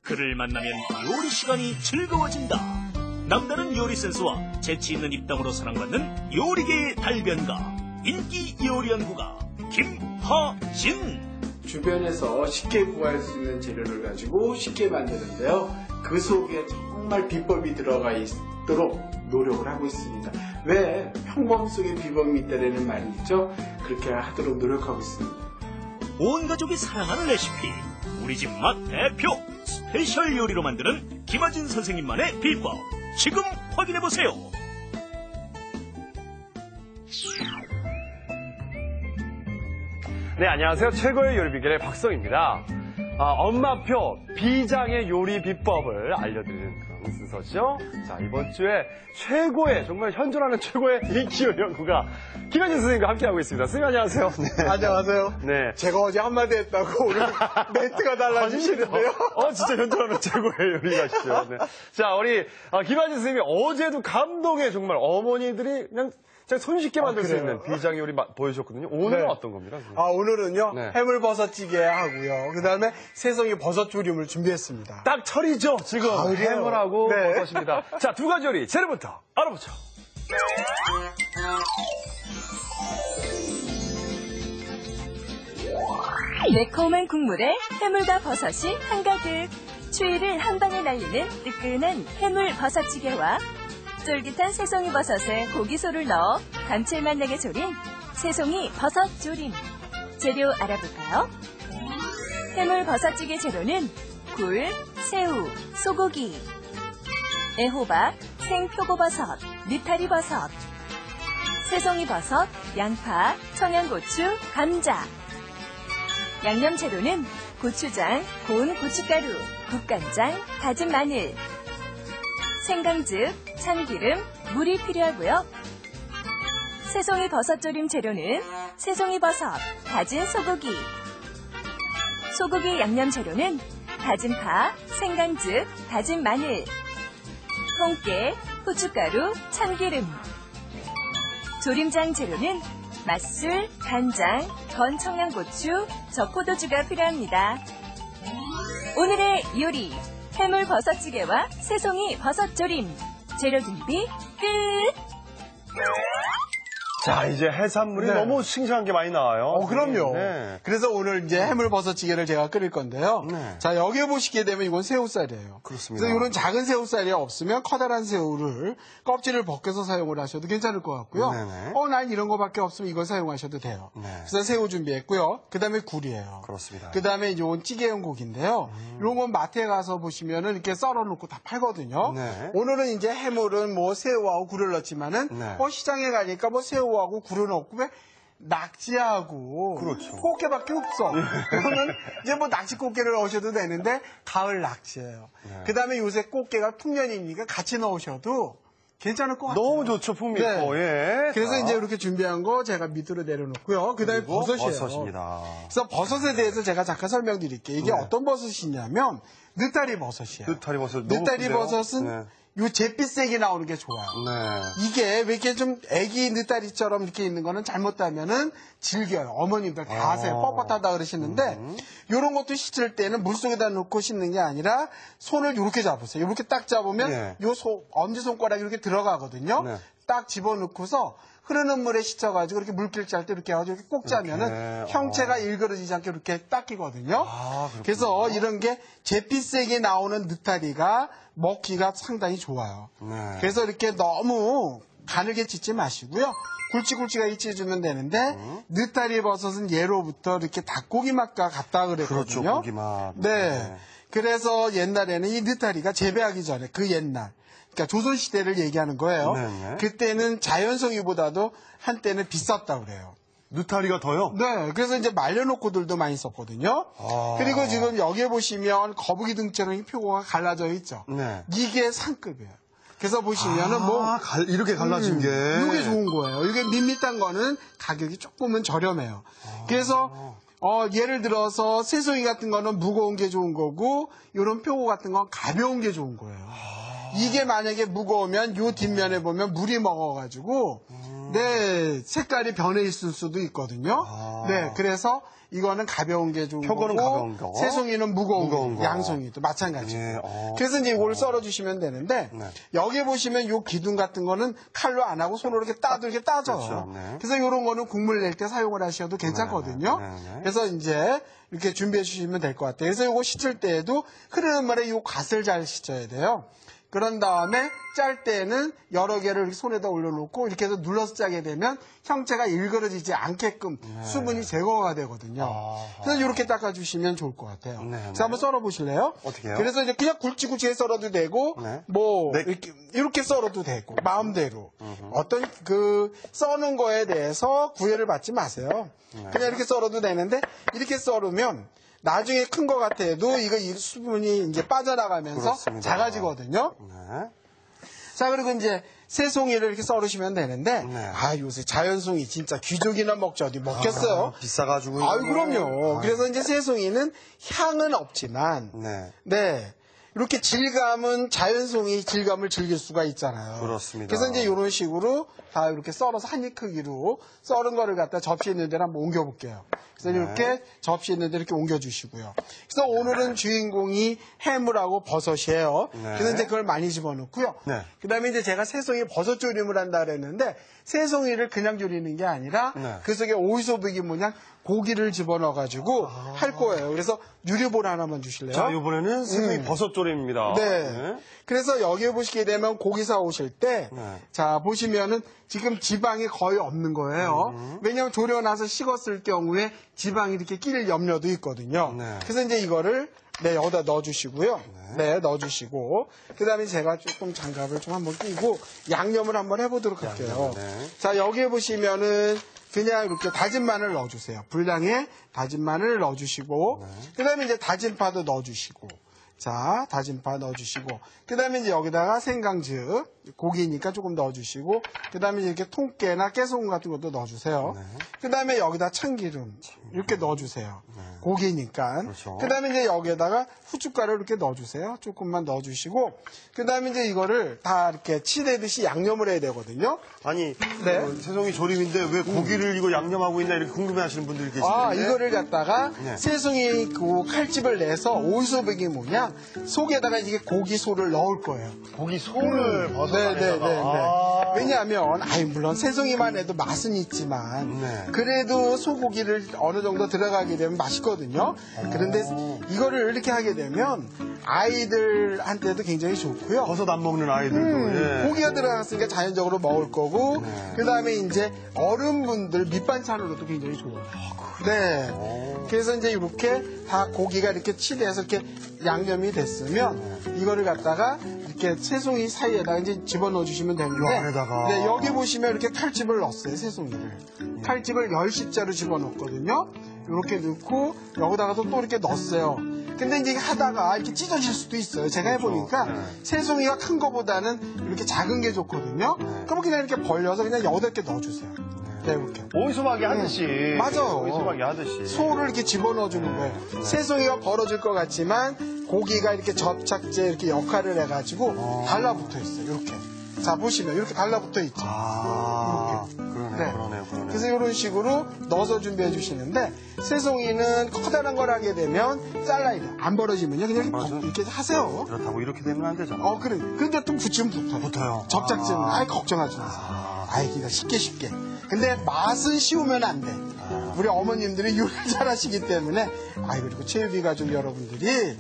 그를 만나면 요리 시간이 즐거워진다. 남다른 요리 센스와 재치 있는 입담으로 사랑받는 요리계의 달변가, 인기 요리 연구가 김하진. 주변에서 쉽게 구할 수 있는 재료를 가지고 쉽게 만드는데요. 그 속에 정말 비법이 들어가 있도록 노력을 하고 있습니다. 왜 평범 속에 비법이 있다라는 말이 있죠? 그렇게 하도록 노력하고 있습니다. 온 가족이 사랑하는 레시피, 우리 집 맛 대표 스페셜 요리로 만드는 김하진 선생님만의 비법, 지금 확인해보세요. 네, 안녕하세요. 최고의 요리 비결의 박성입니다. 엄마표 비장의 요리 비법을 알려드리는 그런 순서죠. 자, 이번 주에 정말 현존하는 최고의 인기 요리 연구가 김하진 선생님과 함께하고 있습니다. 선생님 안녕하세요. 네. 안녕하세요. 네. 제가 어제 한마디 했다고 오늘 멘트가 달라지시는데요. 진짜 현존하는 최고의 요리가시죠. 네. 자, 우리 김하진 선생님이 어제도 감동의 정말 어머니들이 그냥 손쉽게 만들 수 있는 비장 요리 보여주셨거든요. 오늘은 어떤 겁니까? 오늘은요, 해물버섯찌개 하고요. 그 다음에 새송이 버섯조림을 준비했습니다. 딱 철이죠, 지금. 해물하고 버섯입니다. 자, 두 가지 요리, 재료부터 알아보죠. 매콤한 국물에 해물과 버섯이 한가득. 추위를 한 방에 날리는 뜨끈한 해물버섯찌개와 쫄깃한 새송이 버섯에 고기소를 넣어 감칠맛 나게 조린 새송이 버섯조림. 재료 알아볼까요? 해물버섯찌개 재료는 굴, 새우, 소고기, 애호박, 생표고버섯, 느타리버섯, 새송이버섯, 양파, 청양고추, 감자. 양념 재료는 고추장, 고운 고춧가루, 국간장, 다진 마늘, 생강즙, 참기름, 물이 필요하고요. 새송이 버섯조림 재료는 새송이 버섯, 다진 소고기. 소고기 양념 재료는 다진 파, 생강즙, 다진 마늘, 통깨, 후춧가루, 참기름. 조림장 재료는 맛술, 간장, 건청양고추, 적포도주가 필요합니다. 오늘의 요리, 해물버섯찌개와 새송이 버섯조림. 재료 준비 끝! 자, 이제 해산물이 너무 싱싱한 게 많이 나와요. 그럼요. 네. 그래서 오늘 이제 해물버섯찌개를 제가 끓일 건데요. 네. 자, 여기에 보시게 되면 이건 새우살이에요. 그렇습니다. 그래서 이런 작은 새우살이 없으면 커다란 새우를 껍질을 벗겨서 사용을 하셔도 괜찮을 것 같고요. 네네. 난 이런 거밖에 없으면 이걸 사용하셔도 돼요. 네. 그래서 새우 준비했고요. 그 다음에 굴이에요. 그렇습니다. 그 다음에 이건 찌개용 고기인데요. 이런 건 마트에 가서 보시면은 이렇게 썰어놓고 다 팔거든요. 네. 오늘은 이제 해물은 뭐 새우하고 굴을 넣지만은 시장에 가니까 뭐 새우하고 굴은 없고 왜 낙지하고 꽃게밖에 없어. 그러면 이제 뭐 낙지 꽃게를 넣으셔도 되는데 가을 낙지예요. 그 다음에 요새 꽃게가 풍년이니까 같이 넣으셔도 괜찮을 것 같아요. 너무 좋죠, 풍미 있고. 예. 그래서 이제 이렇게 준비한 거 제가 밑으로 내려놓고요. 그 다음에 버섯이에요. 버섯입니다. 그래서 버섯에 대해서 제가 잠깐 설명드릴게요. 이게 어떤 버섯이냐면 느타리 버섯이에요. 느타리 버섯은 요 잿빛색이 나오는 게 좋아요. 이게 왜 이렇게 좀 애기 느타리처럼 이렇게 있는 거는 잘못하면은 질겨요. 어머님들 다 아세요. 뻣뻣하다 그러시는데 요런 것도 씻을 때는 물속에다 넣고 씻는 게 아니라 손을 요렇게 잡으세요. 요렇게 딱 잡으면 요 엄지손가락이 이렇게 들어가거든요. 딱 집어넣고서 흐르는 물에 씻어가지고 이렇게 물길 짤 때 이렇게 해가지고 이렇게 꼭 짜면은 형체가 일그러지지 않게 이렇게 닦이거든요. 그래서 이런 게 잿빛색이 나오는 느타리가 먹기가 상당히 좋아요. 그래서 이렇게 너무 가늘게 찢지 마시고요. 굵직굵직하게 찢으면 되는데 느타리 버섯은 예로부터 이렇게 닭고기 맛과 같다 그랬거든요. 그렇죠, 고기 맛. 네. 그래서 옛날에는 이 느타리가 재배하기 전에 그 옛날 그러니까 조선시대를 얘기하는 거예요. 그때는 자연송이보다도 한때는 비쌌다고 그래요. 느타리가 더요? 네. 그래서 이제 말려놓고들도 많이 썼거든요. 그리고 지금 여기에 보시면 거북이 등처럼 표고가 갈라져 있죠. 이게 상급이에요. 그래서 보시면은 이렇게 갈라진 게. 이게 좋은 거예요. 이게 밋밋한 거는 가격이 조금은 저렴해요. 그래서 예를 들어서 새송이 같은 거는 무거운 게 좋은 거고 이런 표고 같은 건 가벼운 게 좋은 거예요. 이게 만약에 무거우면 요 뒷면에 보면 물이 먹어가지고 네 색깔이 변해 있을 수도 있거든요. 네, 그래서 이거는 가벼운 게 좋은 표고는 거고 가벼운 거. 새송이는 무거운 거. 거. 양송이도 마찬가지예요. 예, 그래서 이제 이걸 썰어주시면 되는데 네. 여기 보시면 요 기둥 같은 거는 칼로 안 하고 손으로 이렇게 이렇게 따져요. 그렇죠. 네. 그래서 이런 거는 국물 낼 때 사용을 하셔도 괜찮거든요. 네. 그래서 이제 이렇게 준비해 주시면 될 것 같아요. 그래서 이거 씻을 때에도 흐르는 물에 이 갓을 잘 씻어야 돼요. 그런 다음에 짤 때는 여러 개를 이렇게 손에다 올려놓고 이렇게 해서 눌러서 짜게 되면 형체가 일그러지지 않게끔 수분이 제거가 되거든요. 그래서 이렇게 닦아주시면 좋을 것 같아요. 그래서 한번 썰어보실래요? 어떻게 해요? 그래서 이제 그냥 굵직굵직하게 썰어도 되고 뭐 이렇게 썰어도 되고 마음대로 어떤 그 써는 거에 대해서 구애를 받지 마세요. 그냥 이렇게 썰어도 되는데 이렇게 썰으면 나중에 큰 것 같아도 이 수분이 이제 빠져나가면서 그렇습니다. 작아지거든요. 네. 자, 그리고 이제 새송이를 이렇게 썰으시면 되는데, 아, 요새 자연송이 진짜 귀족이나 먹죠. 어디 먹겠어요? 비싸가지고. 아유, 그럼요. 그래서 이제 새송이는 향은 없지만, 네. 이렇게 질감은 자연송이 질감을 즐길 수가 있잖아요. 그렇습니다. 그래서 이제 이런 식으로 다 이렇게 썰어서 한 입 크기로 썰은 거를 갖다 접시에 있는 데를 한번 옮겨볼게요. 그래서 이렇게 접시에 있는 데 이렇게 옮겨주시고요. 그래서 오늘은 주인공이 해물하고 버섯이에요. 그래서 이제 그걸 많이 집어넣고요. 그 다음에 이제 제가 새송이 버섯 조림을 한다 그랬는데 새송이를 그냥 조리는 게 아니라 그 속에 오이소박이 모양 고기를 집어넣어가지고 할 거예요. 그래서 유리볼 하나만 주실래요? 자, 이번에는 새송이 버섯 조림입니다. 네. 그래서 여기에 보시게 되면 고기 사오실 때, 자, 보시면은 지금 지방이 거의 없는 거예요. 왜냐하면 졸여놔서 식었을 경우에 지방이 이렇게 낄 염려도 있거든요. 그래서 이제 이거를 여기다 넣어주시고요. 넣어주시고. 그 다음에 제가 조금 장갑을 좀 한번 끼고 양념을 한번 해보도록 할게요. 자, 여기에 보시면은 그냥 이렇게 다진 마늘 넣어주세요. 분량에 다진 마늘 넣어주시고, 그 다음에 이제 다진 파도 넣어주시고, 자, 다진 파 넣어주시고, 그 다음에 이제 여기다가 생강즙, 고기니까 조금 넣어주시고, 그 다음에 이렇게 통깨나 깨소금 같은 것도 넣어주세요. 그 다음에 여기다 참기름, 이렇게 넣어주세요. 고기니까. 그 다음에 이제 여기에다가 후춧가루 이렇게 넣어주세요. 조금만 넣어주시고, 그 다음에 이제 이거를 다 이렇게 치대듯이 양념을 해야 되거든요. 아니, 새송이 조림인데 왜 고기를 이거 양념하고 있나 이렇게 궁금해 하시는 분들이 계시는데. 아, 이거를 갖다가 새송이 그 칼집을 내서 오이소박이 모양 속에다가 이게 고기소를 넣을 거예요. 고기소를 버섯 안에다가. 왜냐하면, 물론 새송이만 해도 맛은 있지만, 그래도 소고기를 어느 정도 들어가게 되면 맛있거든요. 그런데 이거를 이렇게 하게 되면 아이들한테도 굉장히 좋고요. 버섯 안 먹는 아이들도. 고기가 들어갔으니까 자연적으로 먹을 거고, 그 다음에 이제 어른분들 밑반찬으로도 굉장히 좋아요. 그래서 이제 이렇게 다 고기가 이렇게 치대서 이렇게 양념이 됐으면 이거를 갖다가 이렇게 새송이 사이에다가 이제 집어넣어 주시면 되는데, 여기 보시면 이렇게 칼집을 넣었어요, 새송이를. 칼집을 10십자로 집어넣거든요. 이렇게 넣고 여기다가도 또 이렇게 넣었어요. 근데 이제 하다가 이렇게 찢어질 수도 있어요. 제가 해보니까 새송이가 큰 거보다는 이렇게 작은 게 좋거든요. 그럼 그냥 이렇게 벌려서 그냥 8개 넣어주세요. 이렇게. 오이소박이 하듯이. 맞아요. 오이소박이 하듯이. 소를 이렇게 집어넣어주는 거예요. 새송이가 벌어질 것 같지만 고기가 이렇게 접착제 이렇게 역할을 해가지고 달라붙어 있어요. 이렇게. 자, 보시면 이렇게 달라붙어 있죠. 이렇게. 그러네요. 그래서 이런 식으로 넣어서 준비해 주시는데, 새송이는 커다란 걸 하게 되면 잘라야 돼요. 안 벌어지면요. 그냥 이렇게 하세요. 그렇다고 이렇게 되면 안 되잖아. 그래. 근데 좀 붙이면 붙어요. 접착제는 걱정하지 마세요. 그냥 쉽게. 근데 맛은 씌우면 안 돼. 우리 어머님들이 요리를 잘 하시기 때문에, 그리고 체육이 가족 여러분들이